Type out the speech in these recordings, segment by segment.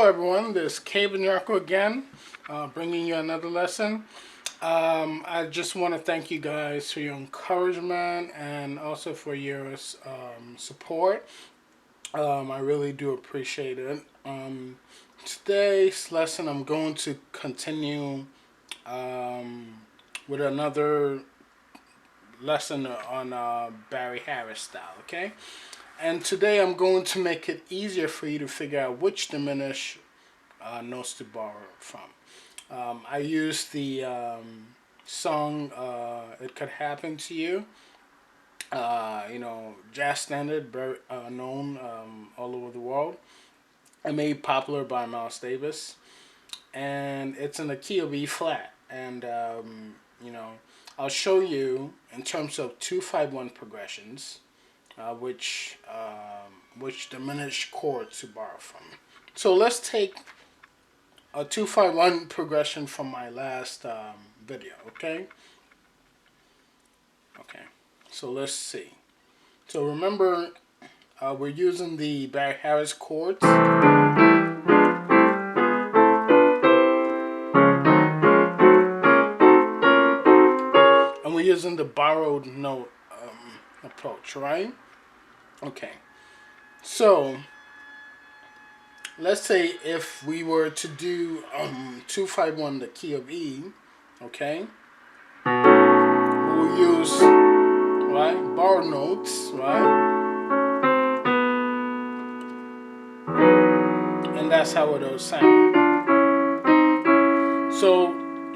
everyone, this is Benyarko again, bringing you another lesson. I just want to thank you guys for your encouragement and also for your support. I really do appreciate it. Today's lesson, I'm going to continue with another lesson on Barry Harris style, okay? And today I'm going to make it easier for you to figure out which diminished notes to borrow from. I used the song "It Could Happen to You." Jazz standard, very known all over the world, and made popular by Miles Davis. And it's in the key of E flat. And I'll show you in terms of 2-5-1 progressions, which diminished chords to borrow from. So let's take a 2-5-1 progression from my last video, okay? Okay, so let's see. So remember, we're using the Barry Harris chords. And we're using the borrowed note approach, right? Okay, so let's say if we were to do 2-5-1 the key of E, okay, we'll use borrowed notes, right, and that's how it'll sound. So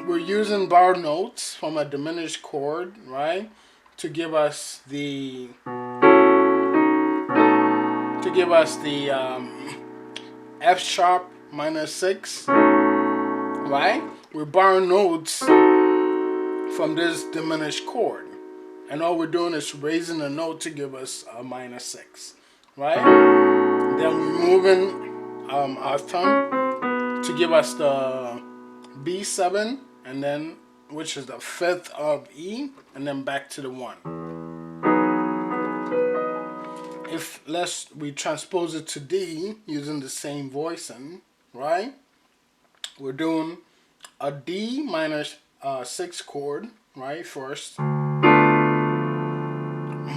we're using borrowed notes from a diminished chord, right, to give us the F sharp minor 6, right? We're borrowing notes from this diminished chord, and all we're doing is raising a note to give us a minor 6, right? Then we're moving our thumb to give us the B7, and then which is the 5th of E, and then back to the 1. If we transpose it to D using the same voicing, right? We're doing a D minor 6 chord, right? First,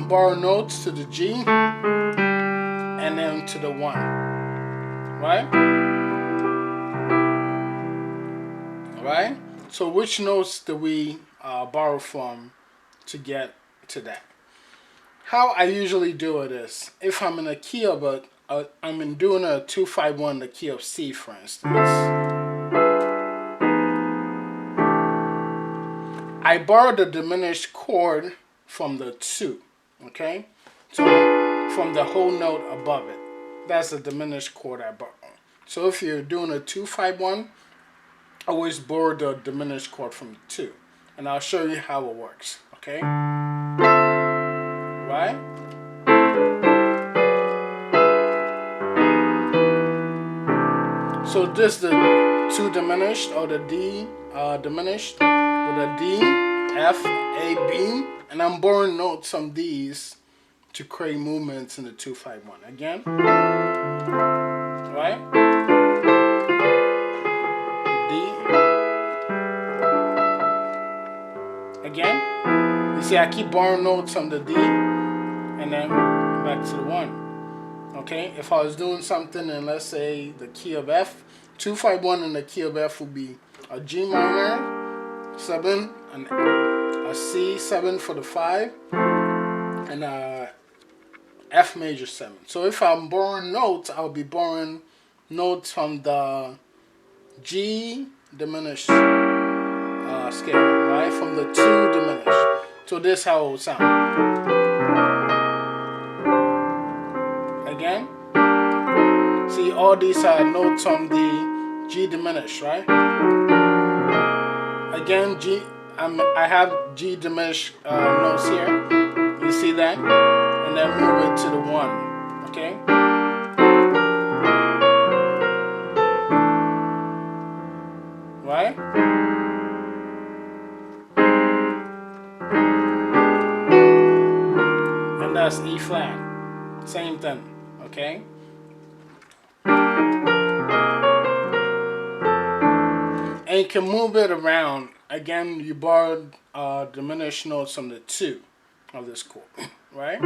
borrow notes to the G, and then to the 1, right? Right? So which notes do we borrow from to get to that? How I usually do it is, if I'm in a key of I'm doing a 2-5-1, the key of C, for instance. I borrow the diminished chord from the 2, okay? So from the whole note above it. That's the diminished chord I borrow. So if you're doing a 2-5-1, always borrow the diminished chord from the 2. And I'll show you how it works, okay? Right? So this is the 2 diminished, or the D diminished, with a D, F, A, B, and I'm borrowing notes from these to create movements in the 2-5-1. Again, right? D. Again. You see, I keep borrowing notes from the D, and then back to the 1. Okay, if I was doing something in, let's say, the key of F, 2-5-1 in the key of F would be a G minor 7, and a C 7 for the 5, and a F major 7. So if I'm borrowing notes, I'll be borrowing notes from the G diminished scale, right? From the 2 diminished. So this is how it will sound. Again, see, all these are notes on the G diminished, right? Again, I have G diminished notes here. You see that? And then move it to the 1, okay? Right? And that's E flat. Same thing, okay? And you can move it around. Again, you borrowed diminished notes from the 2 of this chord, right?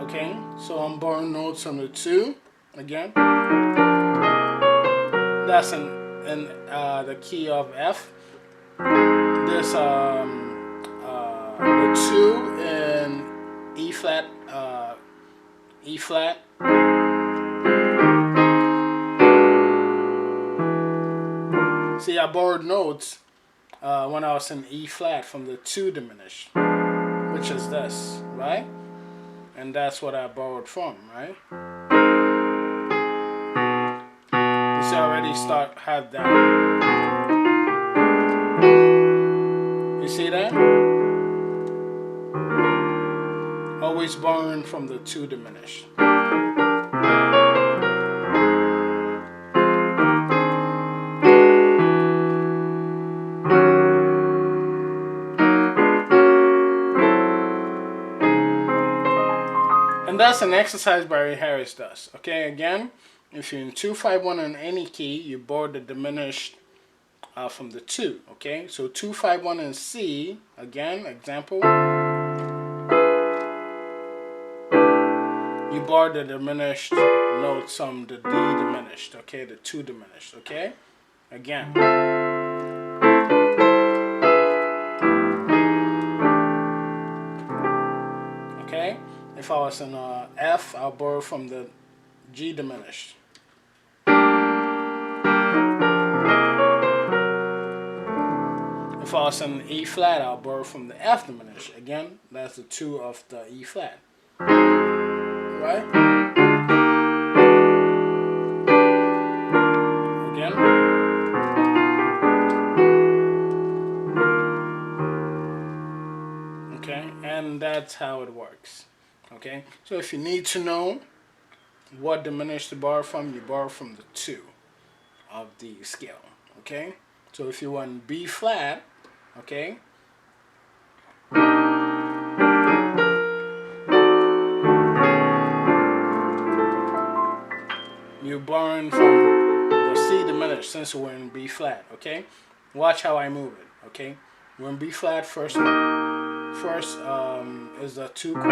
Okay, so I'm borrowing notes from the 2 again. That's in the key of F. This the 2 in E flat, E flat. See, I borrowed notes when I was in E flat from the 2 diminished, which is this, right? And that's what I borrowed from, right? You see, I already have that. You see that? Always borrowing from the 2 diminished. And that's an exercise Barry Harris does. Okay, again, if you're in 2-5-1 in any key, you borrow the diminished from the 2. Okay, so 2-5-1 in C, again, example. You borrow the diminished notes from the D diminished. Okay, the 2 diminished. Okay, again. Okay, if I was in F, I'll borrow from the G diminished. If I was in E flat, I'll borrow from the F diminished. Again, that's the 2 of the E flat. Right? Again. Okay, and that's how it works. Okay, so if you need to know what diminished to borrow from, you borrow from the 2 of the scale. Okay, so if you want B flat, okay, you're borrowing from the C diminished since we're in B flat. Okay, watch how I move it. Okay, we're in B flat first. First is the 2 chord,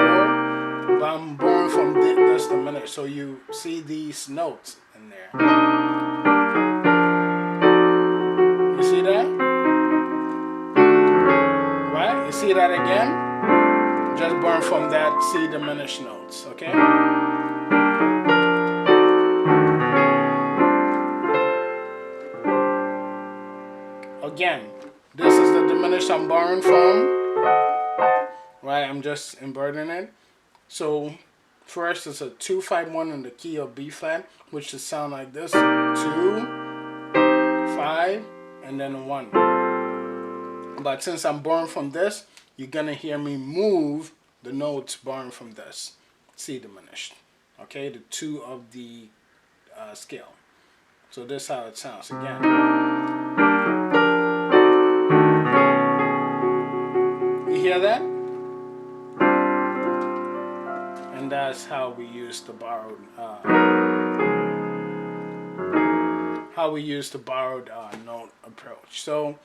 but I'm borrowing from this diminished. So you see these notes in there. You see that? Right? You see that again? Just borrow from that C diminished notes. Okay? Again, this is the diminished I'm borrowing from. Right, I'm just inverting it. So first it's a 2-5-1 in the key of B flat, which should sound like this: 2, 5, and then a 1. But since I'm borrowing from this, you're gonna hear me move the notes borrowing from this C diminished. Okay, the 2 of the scale. So this is how it sounds again. You hear that? And that's how we use the borrowed note approach. So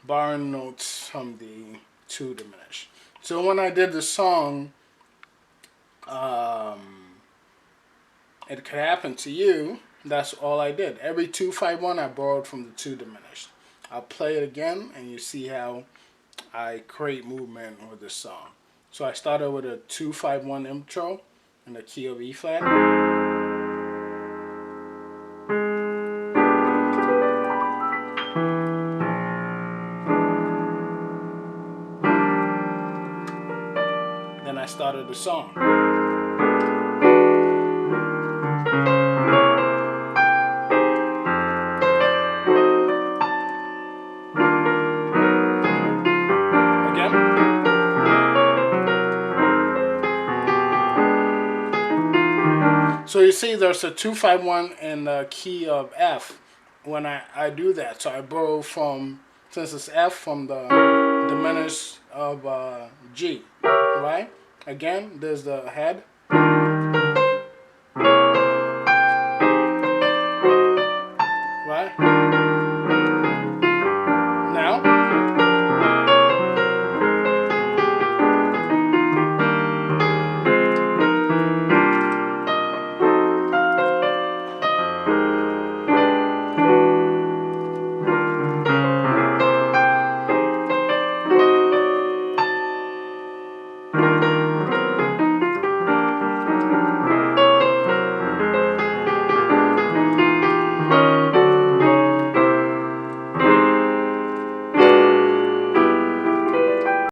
borrowing notes from the 2 diminished. So when I did the song, it could happen to you. That's all I did. Every 2-5-1 I borrowed from the 2 diminished. I'll play it again and you see how I create movement with this song. So I started with a 2-5-1 intro in the key of E flat. Then I started the song. So you see there's a 2-5-1 in the key of F when I do that. So I borrow from, since it's F, from the diminished of G, right? Again, there's the head.